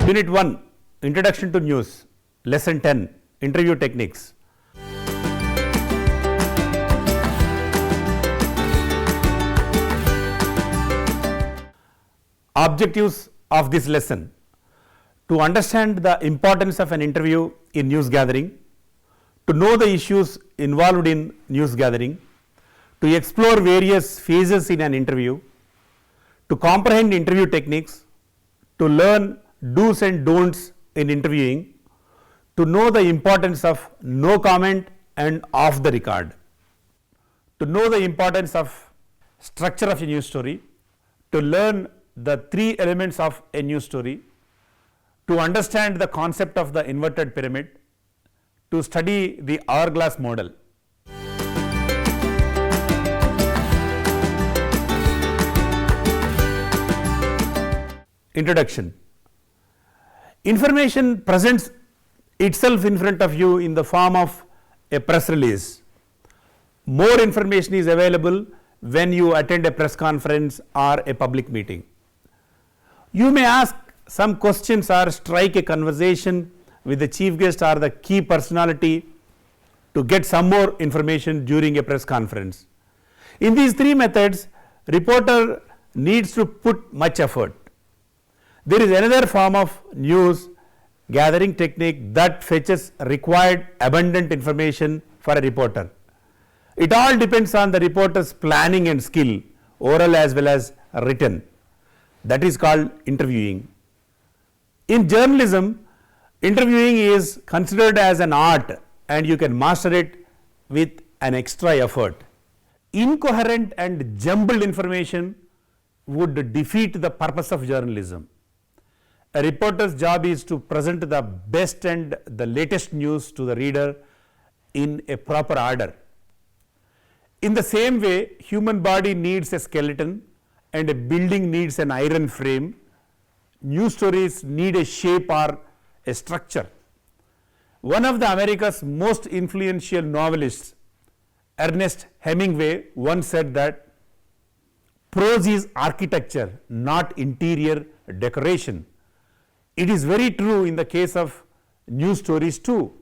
Unit 1, Introduction to News, Lesson 10, Interview Techniques. Objectives of this lesson: to understand the importance of an interview in news gathering, to know the issues involved in news gathering, to explore various phases in an interview, to comprehend interview techniques, to learn do's and don'ts in interviewing, to know the importance of no comment and off the record, to know the importance of structure of a news story, to learn the three elements of a news story, to understand the concept of the inverted pyramid, to study the hourglass model. Introduction. Information presents itself in front of you in the form of a press release. More information is available when you attend a press conference or a public meeting. You may ask some questions or strike a conversation with the chief guest or the key personality to get some more information during a press conference. In these three methods, reporter needs to put much effort. There is another form of news gathering technique that fetches required abundant information for a reporter. It all depends on the reporter's planning and skill, oral as well as written. That is called interviewing. In journalism, interviewing is considered as an art and you can master it with an extra effort. Incoherent and jumbled information would defeat the purpose of journalism. A reporter's job is to present the best and the latest news to the reader in a proper order. In the same way, human body needs a skeleton and a building needs an iron frame. News stories need a shape or a structure. One of the America's most influential novelists, Ernest Hemingway, once said that prose is architecture, not interior decoration. It is very true in the case of news stories too.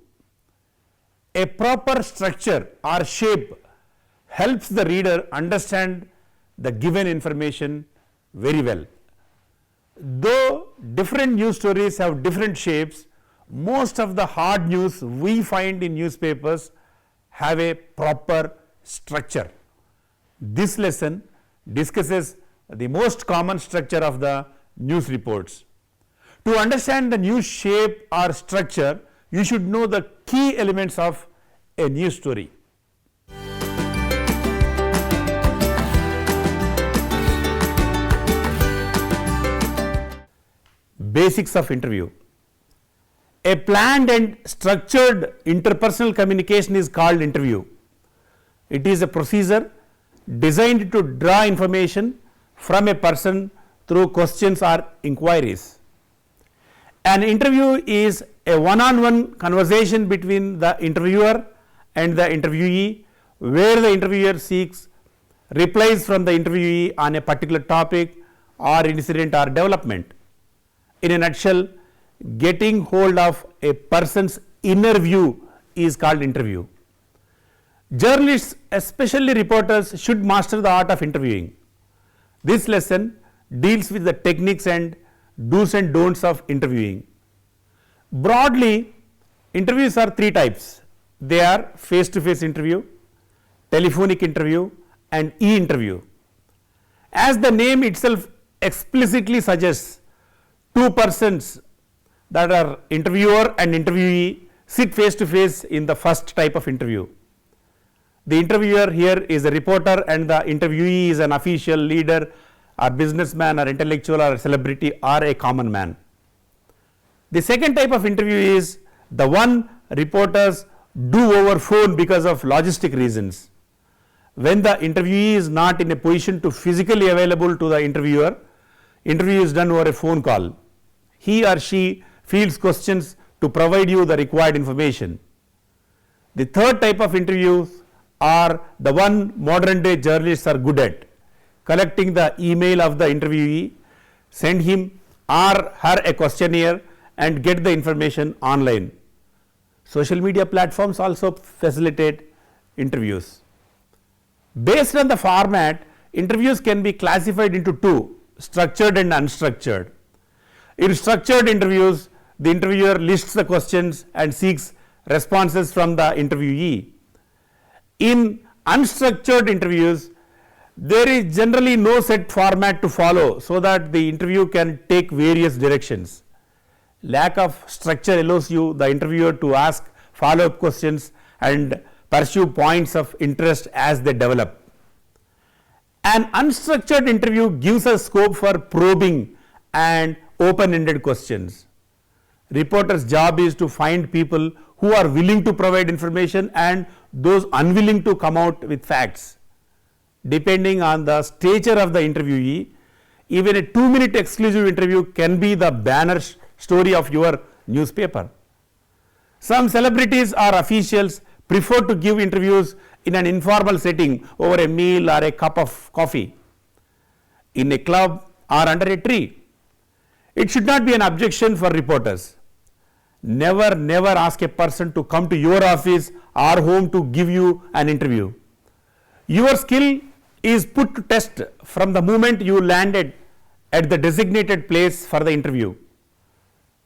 A proper structure or shape helps the reader understand the given information very well. Though different news stories have different shapes, most of the hard news we find in newspapers have a proper structure. This lesson discusses the most common structure of the news reports. To understand the news shape or structure, you should know the key elements of a news story. Basics of interview. A planned and structured interpersonal communication is called interview. It is a procedure designed to draw information from a person through questions or inquiries. An interview is a one-on-one conversation between the interviewer and the interviewee, where the interviewer seeks replies from the interviewee on a particular topic or incident or development. In a nutshell, getting hold of a person's inner view is called interview. Journalists, especially reporters, should master the art of interviewing. This lesson deals with the techniques and do's and don'ts of interviewing. Broadly, interviews are three types. They are face-to-face interview, telephonic interview, and e-interview. As the name itself explicitly suggests, two persons, that are interviewer and interviewee, sit face to face in the first type of interview. The interviewer here is a reporter and the interviewee is an official, leader or businessman or intellectual or a celebrity or a common man. The second type of interview is the one reporters do over phone because of logistic reasons. When the interviewee is not in a position to physically available to the interviewer, interview is done over a phone call. He or she fields questions to provide you the required information. The third type of interviews are the one modern day journalists are good at: collecting the email of the interviewee, send him or her a questionnaire and get the information online. Social media platforms also facilitate interviews. Based on the format, interviews can be classified into two, structured and unstructured. In structured interviews, the interviewer lists the questions and seeks responses from the interviewee. In unstructured interviews, there is generally no set format to follow so that the interview can take various directions. Lack of structure allows the interviewer to ask follow-up questions and pursue points of interest as they develop. An unstructured interview gives us scope for probing and open-ended questions. Reporter's job is to find people who are willing to provide information and those unwilling to come out with facts. Depending on the stature of the interviewee, even a 2-minute exclusive interview can be the banner story of your newspaper. Some celebrities or officials prefer to give interviews in an informal setting over a meal or a cup of coffee, in a club or under a tree. It should not be an objection for reporters. Never ask a person to come to your office or home to give you an interview. Your skill is put to test from the moment you landed at the designated place for the interview.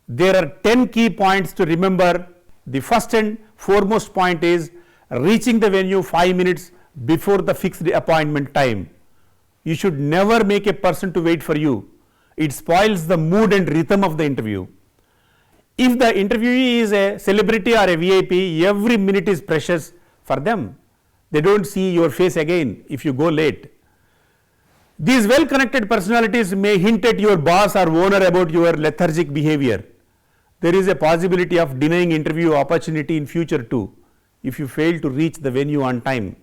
There are 10 key points to remember. The first and foremost point is reaching the venue 5 minutes before the fixed appointment time. You should never make a person to wait for you. It spoils the mood and rhythm of the interview. If the interviewee is a celebrity or a VIP, every minute is precious for them. They don't see your face again if you go late. These well-connected personalities may hint at your boss or owner about your lethargic behavior. There is a possibility of denying interview opportunity in future too, if you fail to reach the venue on time.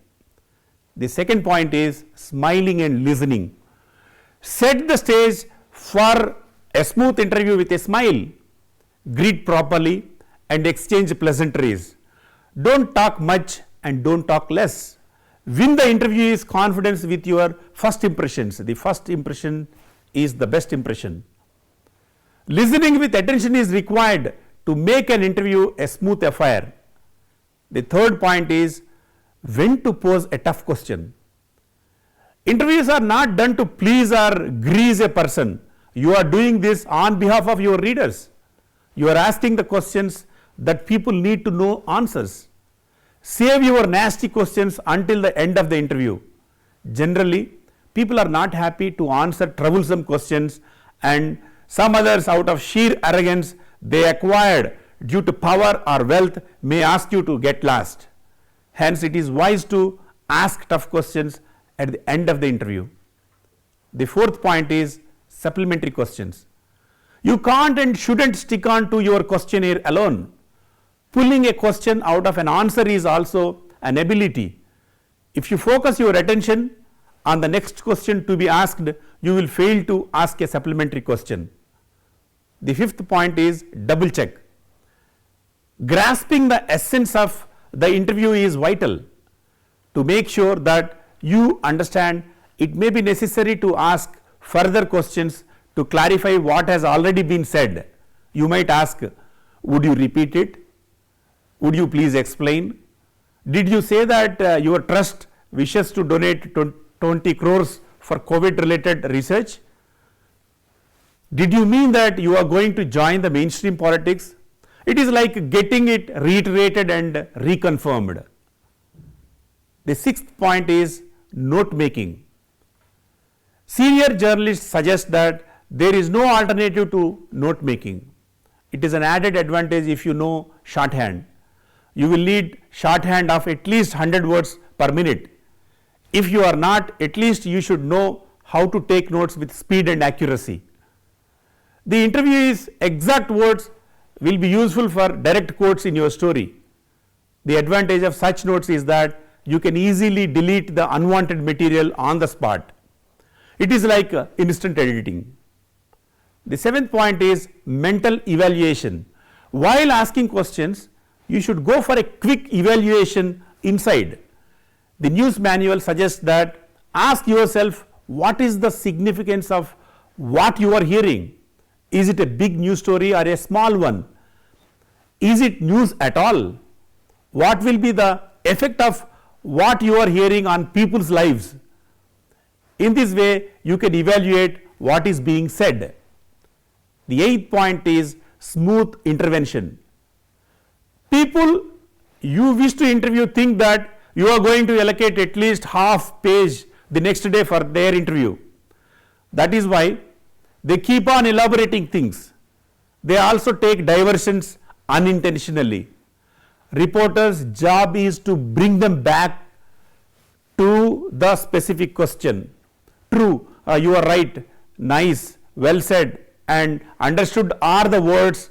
The second point is smiling and listening. Set the stage for a smooth interview with a smile. Greet properly and exchange pleasantries. Don't talk much and don't talk less. Win the interviewee's confidence with your first impressions. The first impression is the best impression. Listening with attention is required to make an interview a smooth affair. The third point is when to pose a tough question. Interviews are not done to please or grease a person. You are doing this on behalf of your readers. You are asking the questions that people need to know answers. Save your nasty questions until the end of the interview. Generally, people are not happy to answer troublesome questions, and some others, out of sheer arrogance they acquired due to power or wealth, may ask you to get lost. Hence, it is wise to ask tough questions at the end of the interview. The fourth point is supplementary questions. You can't and shouldn't stick on to your questionnaire alone. Pulling a question out of an answer is also an ability. If you focus your attention on the next question to be asked, you will fail to ask a supplementary question. The fifth point is double check. Grasping the essence of the interview is vital. To make sure that you understand, it may be necessary to ask further questions to clarify what has already been said. You might ask, would you repeat it? Would you please explain? Did you say that your trust wishes to donate 20 crores for COVID related research? Did you mean that you are going to join the mainstream politics? It is like getting it reiterated and reconfirmed. The sixth point is note making. Senior journalists suggest that there is no alternative to note making. It is an added advantage if you know shorthand. You will need shorthand of at least 100 words per minute. If you are not, at least you should know how to take notes with speed and accuracy. The interviewee's exact words will be useful for direct quotes in your story. The advantage of such notes is that you can easily delete the unwanted material on the spot. It is like instant editing. The seventh point is mental evaluation. While asking questions, you should go for a quick evaluation inside. The news manual suggests that ask yourself what is the significance of what you are hearing. Is it a big news story or a small one? Is it news at all? What will be the effect of what you are hearing on people's lives? In this way, you can evaluate what is being said. The eighth point is smooth intervention. People you wish to interview think that you are going to allocate at least half page the next day for their interview. That is why they keep on elaborating things. They also take diversions unintentionally. Reporters' job is to bring them back to the specific question. True, you are right, nice, well said, and understood are the words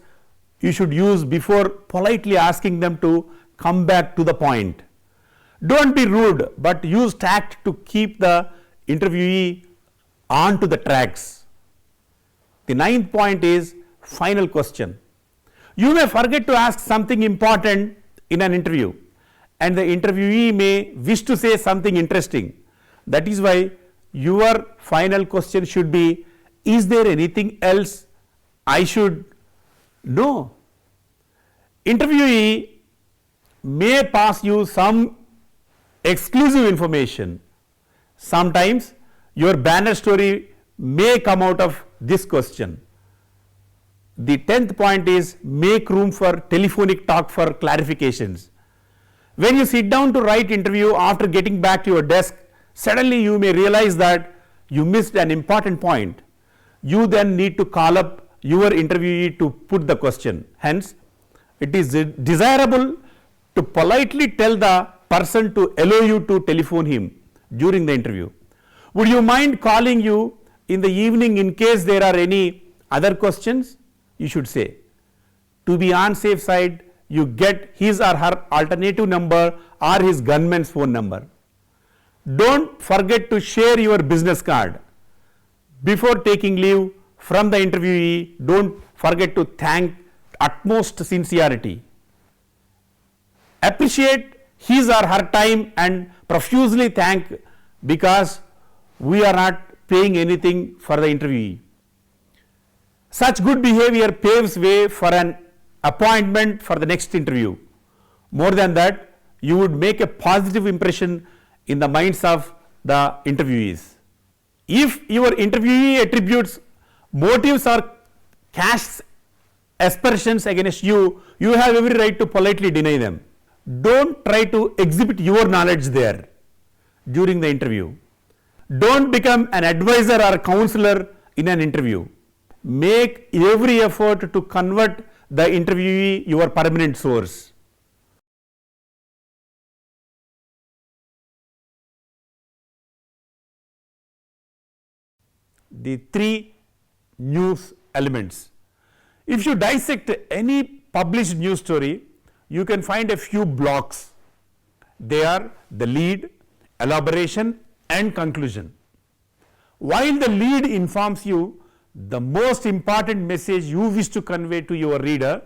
you should use before politely asking them to come back to the point. Don't be rude, but use tact to keep the interviewee onto the tracks. The ninth point is final question. You may forget to ask something important in an interview, and the interviewee may wish to say something interesting. That is why your final question should be, is there anything else I should know? Interviewee may pass you some exclusive information. Sometimes your banner story may come out of this question. The 10th point is make room for telephonic talk for clarifications. When you sit down to write interview after getting back to your desk, suddenly you may realize that you missed an important point. You then need to call up your interviewee to put the question. Hence, it is desirable to politely tell the person to allow you to telephone him during the interview. Would you mind calling you in the evening in case there are any other questions? You should say. To be on safe side, you get his or her alternative number or his gunman's phone number. Don't forget to share your business card. Before taking leave from the interviewee, don't forget to thank utmost sincerity. Appreciate his or her time and profusely thank, because we are not paying anything for the interviewee. Such good behavior paves way for an appointment for the next interview. More than that, you would make a positive impression in the minds of the interviewees. If your interviewee attributes motives or casts aspersions against you, you have every right to politely deny them. Don't try to exhibit your knowledge there during the interview. Don't become an advisor or counselor in an interview. Make every effort to convert the interviewee your permanent source. The three news elements. If you dissect any published news story, you can find a few blocks. They are the lead, elaboration, and conclusion. While the lead informs you the most important message you wish to convey to your reader,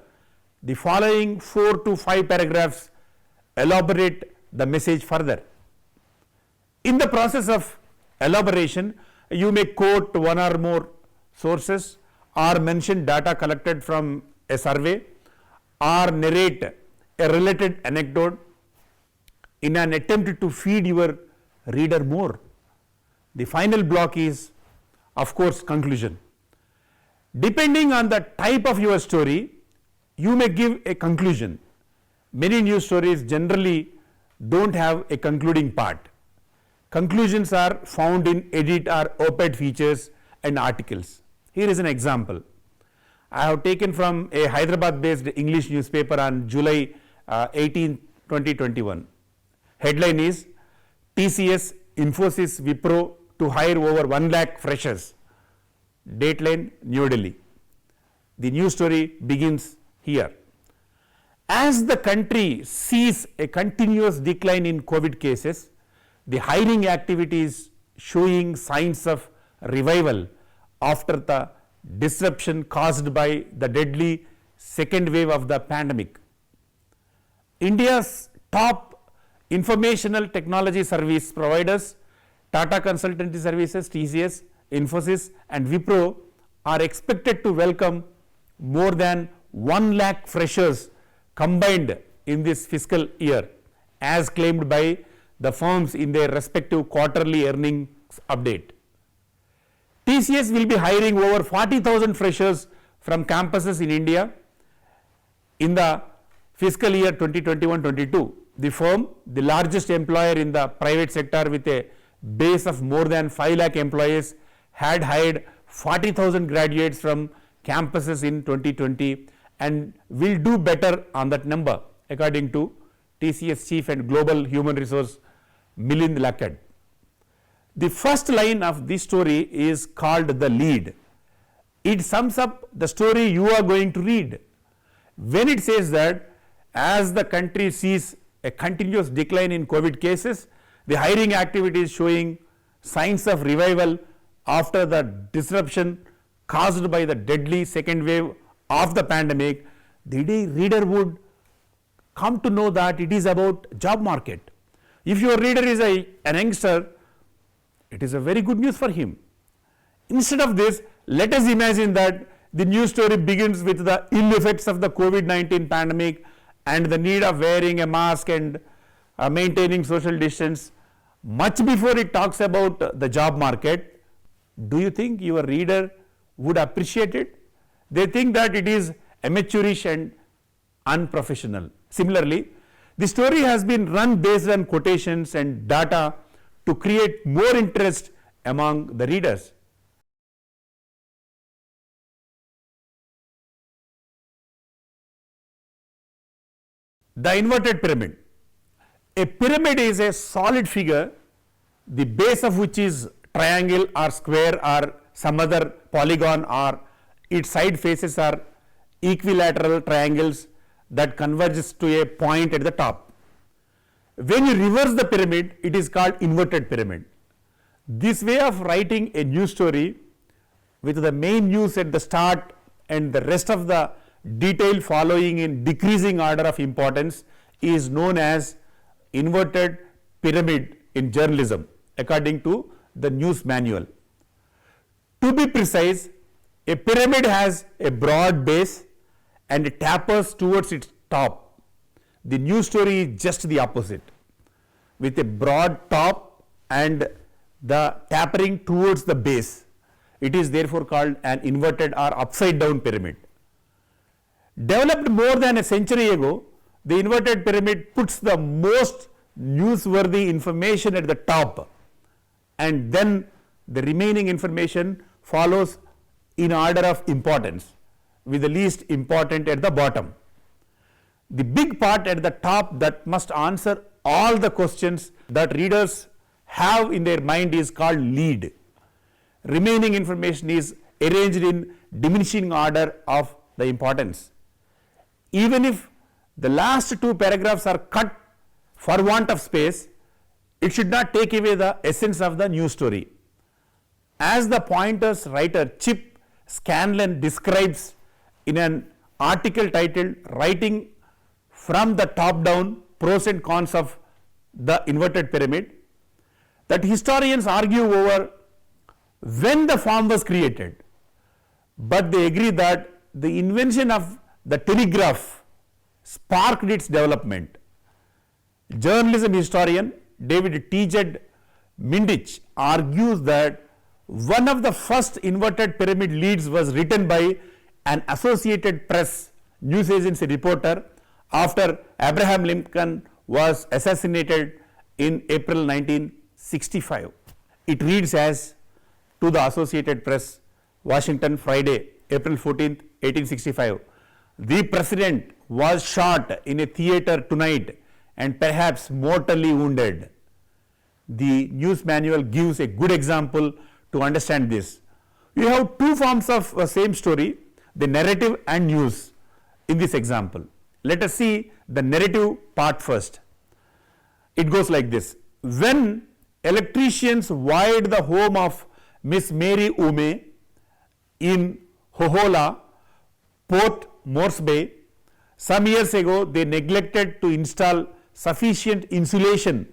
the following 4 to 5 paragraphs elaborate the message further. In the process of elaboration, you may quote one or more sources or mention data collected from a survey or narrate a related anecdote in an attempt to feed your reader more. The final block is, of course, conclusion. Depending on the type of your story, you may give a conclusion. Many news stories generally don't have a concluding part. Conclusions are found in edit or op-ed features and articles. Here is an example. I have taken from a Hyderabad-based English newspaper on July 18, 2021. Headline is TCS, Infosys, Wipro to hire over 1 lakh freshers. Dateline, New Delhi. The news story begins here. As the country sees a continuous decline in COVID cases, the hiring activity is showing signs of revival after the disruption caused by the deadly second wave of the pandemic. India's top informational technology service providers, Tata Consultancy Services, TCS, Infosys and Wipro are expected to welcome more than 1 lakh freshers combined in this fiscal year, as claimed by the firms in their respective quarterly earnings update. TCS will be hiring over 40,000 freshers from campuses in India in the fiscal year 2021-22. The firm, the largest employer in the private sector with a base of more than 5 lakh employees, had hired 40,000 graduates from campuses in 2020 and will do better on that number, according to TCS Chief and Global Human Resource Milind Lakkad. The first line of this story is called the lead. It sums up the story you are going to read. When it says that as the country sees a continuous decline in COVID cases, the hiring activity is showing signs of revival after the disruption caused by the deadly second wave of the pandemic, the reader would come to know that it is about job market. If your reader is an youngster, it is a very good news for him. Instead of this, let us imagine that the news story begins with the ill effects of the COVID-19 pandemic and the need of wearing a mask and maintaining social distance. Much before it talks about the job market, do you think your reader would appreciate it? They think that it is amateurish and unprofessional. Similarly, the story has been run based on quotations and data to create more interest among the readers. The inverted pyramid. A pyramid is a solid figure, the base of which is triangle or square or some other polygon, or its side faces are equilateral triangles that converges to a point at the top. When you reverse the pyramid, it is called inverted pyramid. This way of writing a news story with the main news at the start and the rest of the detail following in decreasing order of importance is known as inverted pyramid in journalism, according to the news manual. To be precise, a pyramid has a broad base and it tapers towards its top. The news story is just the opposite, with a broad top and the tapering towards the base. It is therefore called an inverted or upside down pyramid. Developed more than a century ago, the inverted pyramid puts the most newsworthy information at the top, and then the remaining information follows in order of importance, with the least important at the bottom. The big part at the top that must answer all the questions that readers have in their mind is called lead. Remaining information is arranged in diminishing order of the importance. Even if the last two paragraphs are cut for want of space, it should not take away the essence of the news story. As the Pointers writer Chip Scanlon describes in an article titled "Writing from the Top Down, Pros and Cons of the Inverted Pyramid," that historians argue over when the form was created, but they agree that the invention of the telegraph sparked its development. Journalism historian David T.Z. Mindich argues that one of the first inverted pyramid leads was written by an Associated Press news agency reporter after Abraham Lincoln was assassinated in April 1965. It reads as, to the Associated Press, Washington, Friday, April 14th, 1865. The president was shot in a theater tonight and perhaps mortally wounded. The news manual gives a good example to understand this. We have two forms of same story, the narrative and news in this example. Let us see the narrative part first. It goes like this. When electricians wired the home of Miss Mary Ume in Hohola, Port Moresby, some years ago they neglected to install sufficient insulation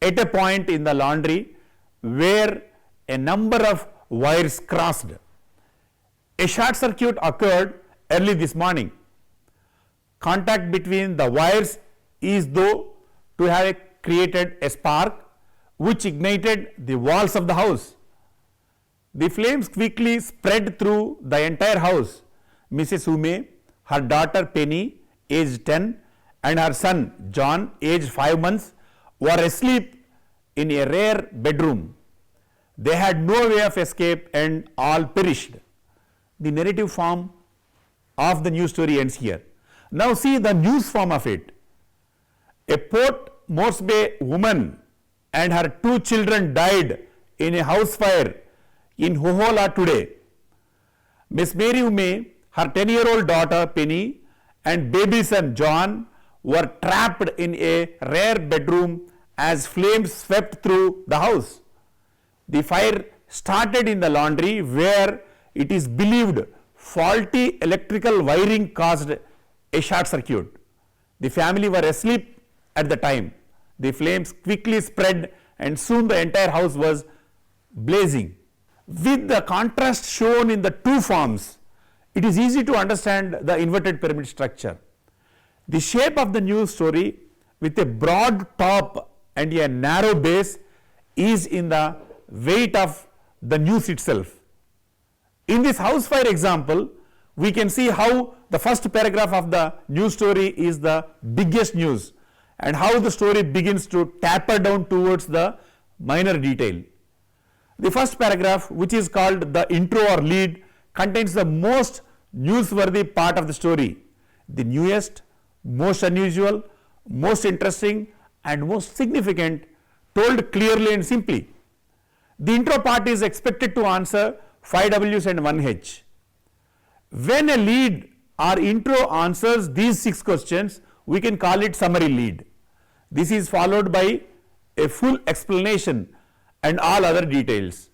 at a point in the laundry where a number of wires crossed. A short circuit occurred early this morning. Contact between the wires is though to have created a spark which ignited the walls of the house. The flames quickly spread through the entire house. Mrs. Ume, her daughter Penny, aged 10, and her son John, aged 5 months, were asleep in a rear bedroom. They had no way of escape and all perished. The narrative form of the news story ends here. Now see the news form of it. A Port Moresby woman and her 2 children died in a house fire in Hohola today. Miss Mary Ume, her 10-year-old daughter Penny, and baby son John were trapped in a rear bedroom as flames swept through the house. The fire started in the laundry where it is believed faulty electrical wiring caused a short circuit. The family were asleep at the time. The flames quickly spread and soon the entire house was blazing. With the contrast shown in the 2 forms, it is easy to understand the inverted pyramid structure. The shape of the news story with a broad top and a narrow base is in the weight of the news itself. In this house fire example, we can see how the first paragraph of the news story is the biggest news and how the story begins to taper down towards the minor detail. The first paragraph, which is called the intro or lead, contains the most newsworthy part of the story, the newest, most unusual, most interesting and most significant, told clearly and simply. The intro part is expected to answer 5 W's and 1 H. When a lead or intro answers these 6 questions, we can call it summary lead. This is followed by a full explanation and all other details.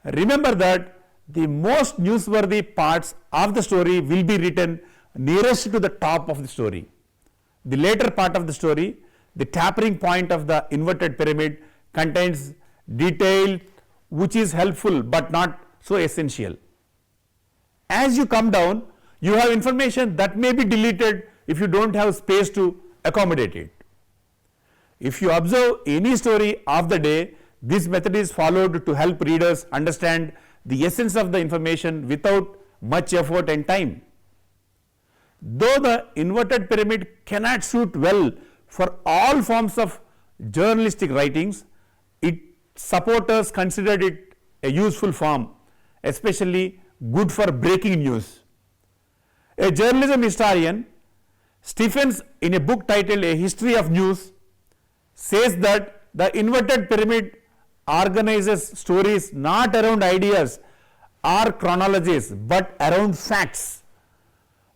Remember that the most newsworthy parts of the story will be written nearest to the top of the story. The later part of the story, the tapering point of the inverted pyramid, contains detail which is helpful but not so essential. As you come down, you have information that may be deleted if you don't have space to accommodate it. If you observe any story of the day, this method is followed to help readers understand the essence of the information without much effort and time. Though the inverted pyramid cannot suit well for all forms of journalistic writings, its supporters considered it a useful form, especially good for breaking news. A journalism historian, Stephens, in a book titled A History of News, says that the inverted pyramid organizes stories not around ideas or chronologies but around facts.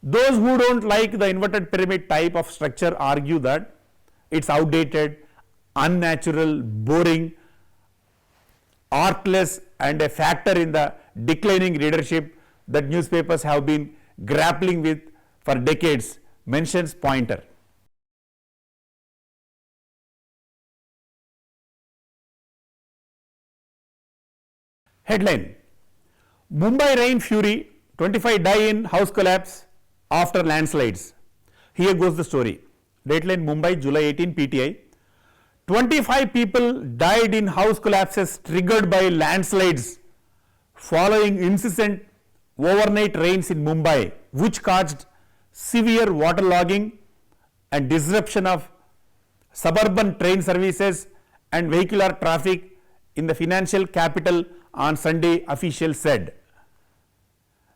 Those who don't like the inverted pyramid type of structure argue that it's outdated, unnatural, boring, artless and a factor in the declining readership that newspapers have been grappling with for decades, mentions Poynter. Headline: Mumbai rain fury, 25 die in house collapse after landslides. Here goes the story. Dateline Mumbai, July 18, PTI. 25 people died in house collapses triggered by landslides following incessant overnight rains in Mumbai, which caused severe waterlogging and disruption of suburban train services and vehicular traffic in the financial capital on Sunday, officials said.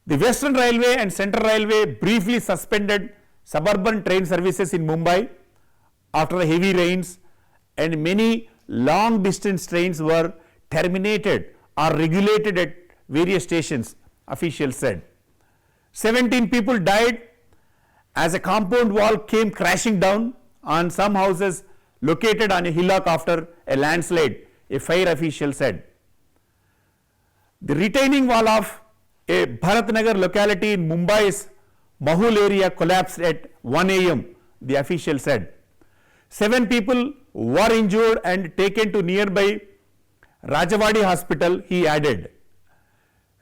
The Western Railway and Central Railway briefly suspended suburban train services in Mumbai after the heavy rains, and many long distance trains were terminated or regulated at various stations, officials said. 17 people died as a compound wall came crashing down on some houses located on a hillock after a landslide, a fire official said. The retaining wall of a Bharatnagar locality in Mumbai's Mahul area collapsed at 1 a.m., the official said. 7 people were injured and taken to nearby Rajawadi hospital, he added.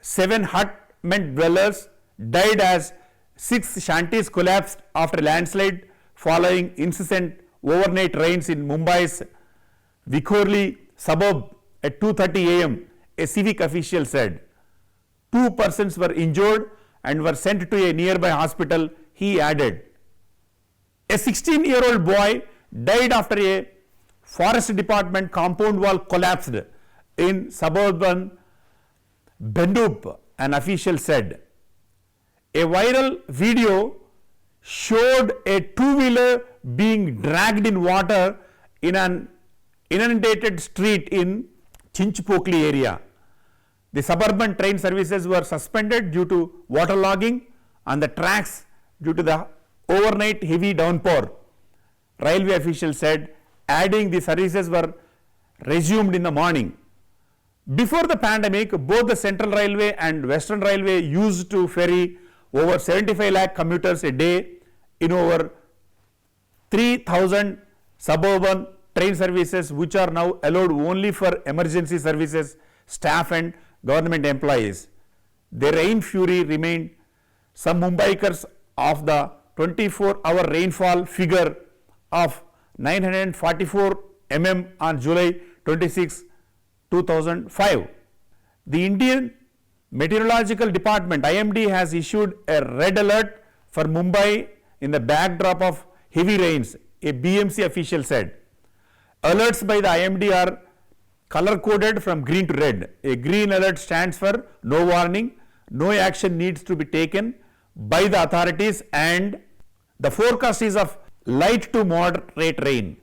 7 hut-meant dwellers died as 6 shanties collapsed after landslide following incessant overnight rains in Mumbai's Vikhorli suburb at 2:30 a.m., a civic official said. 2 persons were injured and were sent to a nearby hospital, he added. A 16-year-old boy died after a forest department compound wall collapsed in suburban Bendup, an official said. A viral video showed a two-wheeler being dragged in water in an inundated street in Chinchpokli area. The suburban train services were suspended due to waterlogging on the tracks due to the overnight heavy downpour, railway officials said, adding the services were resumed in the morning. Before the pandemic, both the Central Railway and Western Railway used to ferry over 75 lakh commuters a day in over 3,000 suburban train services, which are now allowed only for emergency services, staff and government employees. The rain fury remained some Mumbaikars of the 24-hour rainfall figure of 944 mm on July 26, 2005. The Indian Meteorological Department IMD has issued a red alert for Mumbai in the backdrop of heavy rains, a BMC official said. Alerts by the IMD are color coded from green to red. A green alert stands for no warning, no action needs to be taken by the authorities, and the forecast is of light to moderate rain.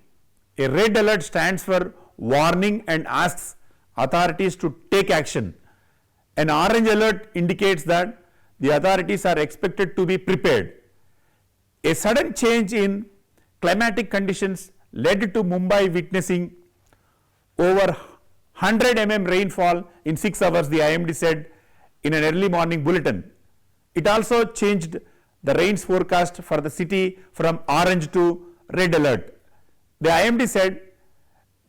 A red alert stands for warning and asks authorities to take action. An orange alert indicates that the authorities are expected to be prepared. A sudden change in climatic conditions led to Mumbai witnessing over 100 mm rainfall in 6 hours, the IMD said in an early morning bulletin. It also changed the rains forecast for the city from orange to red alert. The IMD said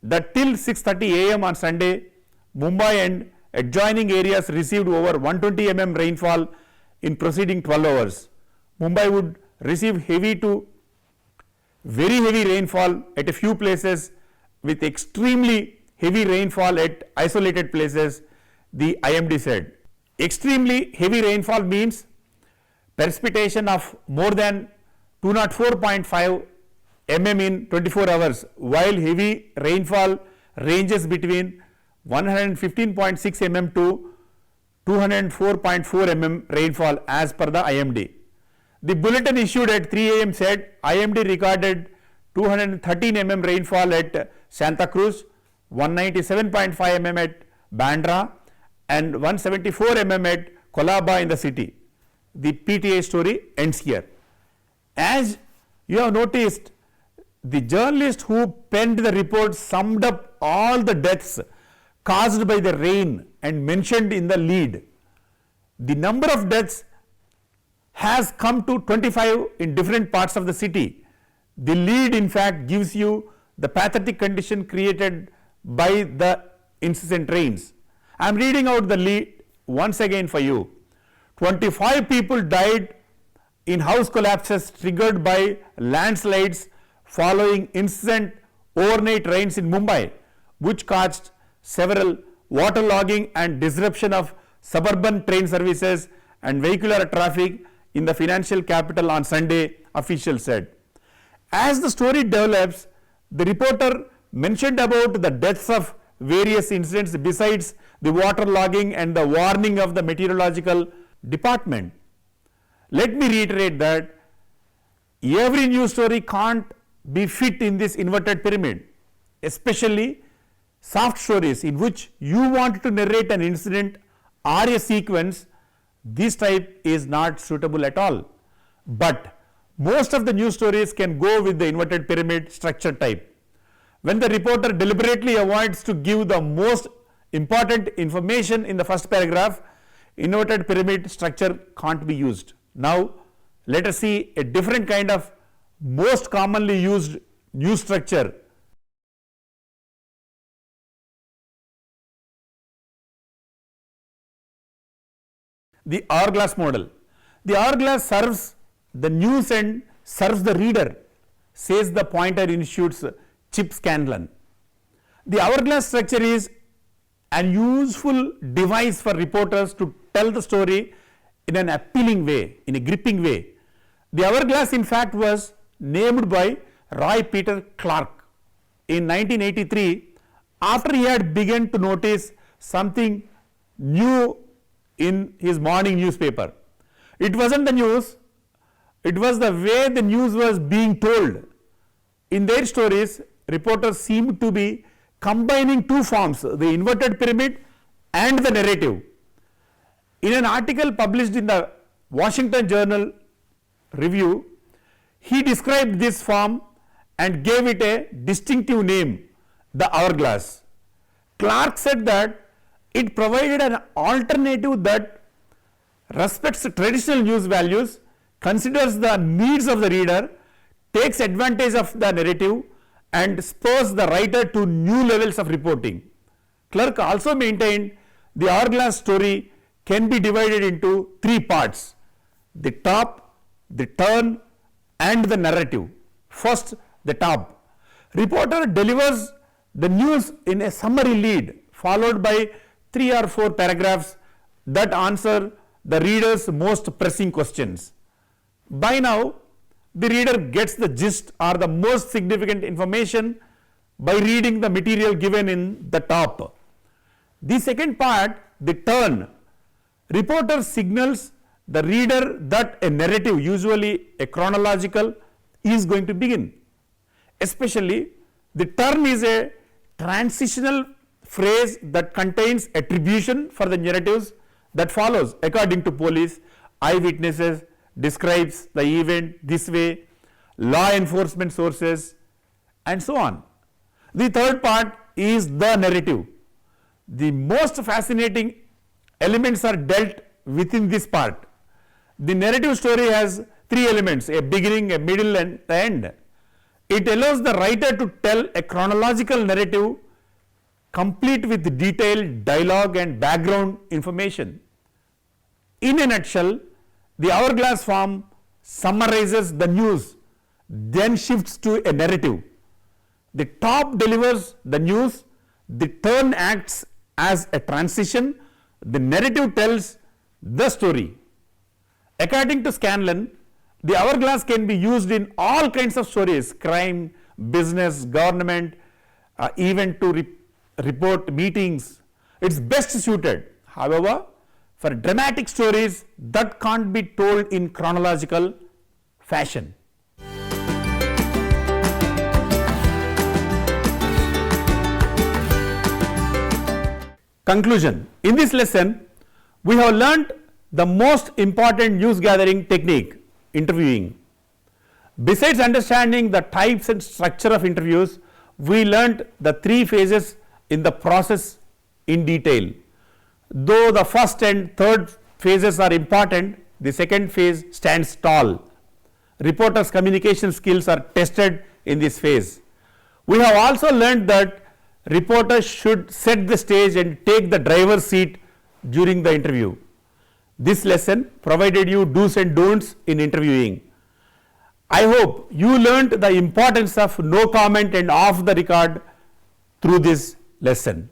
that till 6:30 a.m. on Sunday, Mumbai and adjoining areas received over 120 mm rainfall in preceding 12 hours. Mumbai would receive heavy to very heavy rainfall at a few places, with extremely heavy rainfall at isolated places, the IMD said. Extremely heavy rainfall means precipitation of more than 204.5 mm in 24 hours, while heavy rainfall ranges between 115.6 mm to 204.4 mm rainfall as per the IMD. The bulletin issued at 3 a.m. said IMD recorded 213 mm rainfall at Santa Cruz, 197.5 mm at Bandra and 174 mm at Colaba in the city. The PTI story ends here. As you have noticed, the journalist who penned the report summed up all the deaths caused by the rain and mentioned in the lead. The number of deaths has come to 25 in different parts of the city. The lead in fact gives you the pathetic condition created by the incessant rains. I am reading out the lead once again for you. 25 people died in house collapses triggered by landslides following incessant overnight rains in Mumbai, which caused several waterlogging and disruption of suburban train services and vehicular traffic in the financial capital on Sunday, officials said. As the story develops, the reporter mentioned about the deaths of various incidents besides the waterlogging and the warning of the meteorological department. Let me reiterate that every news story can't be fit in this inverted pyramid, especially soft stories in which you want to narrate an incident or a sequence. This type is not suitable at all. But most of the news stories can go with the inverted pyramid structure type. When the reporter deliberately avoids to give the most important information in the first paragraph, inverted pyramid structure can't be used. Now, let us see a different kind of most commonly used news structure. The hourglass model. The hourglass serves the news and serves the reader, says the Poynter Institute's Chip Scanlon. The hourglass structure is an useful device for reporters to tell the story in an appealing way, in a gripping way. The hourglass, in fact, was named by Roy Peter Clark in 1983 after he had begun to notice something new in his morning newspaper. It wasn't the news, it was the way the news was being told. In their stories, reporters seemed to be combining two forms, the inverted pyramid and the narrative. In an article published in the Washington Journal Review, he described this form and gave it a distinctive name, the hourglass. Clark said that it provided an alternative that respects traditional news values, considers the needs of the reader, takes advantage of the narrative, and spurs the writer to new levels of reporting. Clark also maintained the hourglass story can be divided into three parts: the top, the turn, and the narrative. First, the top. Reporter delivers the news in a summary lead, followed by 3 or 4 paragraphs that answer the reader's most pressing questions. By now, the reader gets the gist or the most significant information by reading the material given in the top. The second part, the turn. Reporter signals the reader that a narrative, usually a chronological, is going to begin. Especially, the turn is a transitional phrase that contains attribution for the narratives that follows. According to police, eyewitnesses describes the event this way, law enforcement sources, and so on. The third part is the narrative. The most fascinating elements are dealt within this part. The narrative story has 3 elements: a beginning, a middle, and the end. It allows the writer to tell a chronological narrative complete with detailed dialogue and background information. In a nutshell, the hourglass form summarizes the news, then shifts to a narrative. The top delivers the news, the turn acts as a transition, the narrative tells the story. According to Scanlon, the hourglass can be used in all kinds of stories: crime, business, government, even to report meetings. It's best suited, however, for dramatic stories that can't be told in chronological fashion. Conclusion. In this lesson, we have learnt the most important news gathering technique, interviewing. Besides understanding the types and structure of interviews, we learnt the 3 phases in the process in detail. Though the first and third phases are important, the second phase stands tall. Reporters' communication skills are tested in this phase. We have also learned that reporters should set the stage and take the driver's seat during the interview. This lesson provided you do's and don'ts in interviewing. I hope you learned the importance of no comment and off the record through this lesson.